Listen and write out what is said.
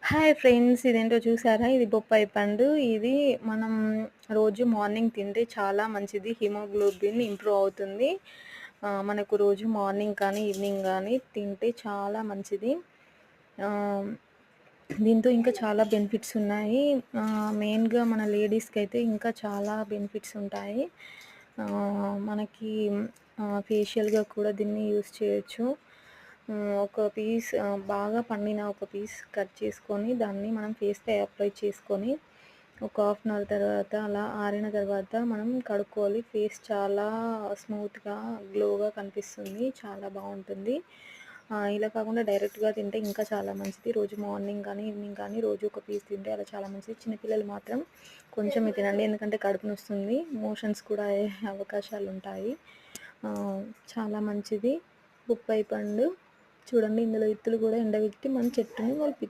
Hi friends! ఇదేంటో చూసారా? ఇది బొప్పాయి పండు. ఇది మనం రోజు మార్నింగ్ తింటే చాలా మంచిది. హిమోగ్లోబిన్ ఇంప్రూవ్ అవుతుంది. మనకు రోజు మార్నింగ్ కానీ, ఈవినింగ్ కానీ తింటే చాలా మంచిది. ఆహ్, దీంతో ఇంకా చాలా బెనిఫిట్స్ ఉన్నాయి. మెయిన్‌గా మన లేడీస్‌కైతే ఇంకా చాలా బెనిఫిట్స్ ఉంటాయి. మనకి ఫేషియల్‌గా కూడా దీన్ని యూజ్ చేయొచ్చు. ఒక పీస్ బాగా పండిన ఒక పీస్ కట్ చేసుకొని దాన్ని మనం ఫేస్‌పై అప్లై చేసుకొని ఒక హాఫ్ అన్ అవర్ తర్వాత అలా ఆరిన తర్వాత మనం కడుక్కోవాలి. ఫేస్ చాలా స్మూత్‌గా, గ్లోగా కనిపిస్తుంది. చాలా బావుంటుంది. ఇలా కాకుండా డైరెక్ట్‌గా తింటే ఇంకా చాలా మంచిది. రోజు మార్నింగ్ కానీ, ఈవినింగ్ కానీ రోజు ఒక పీస్ తింటే అలా చాలా మంచిది. చిన్నపిల్లలు మాత్రం కొంచెమే తినండి. ఎందుకంటే కడుపు నొస్తుంది. మోషన్స్ కూడా అయ్యే అవకాశాలుంటాయి. చాలా మంచిది బొప్పాయి పండు. చూడండి ఇందులో ఇత్తులు కూడా ఎండబెట్టి మన చెట్టుని మొలిపి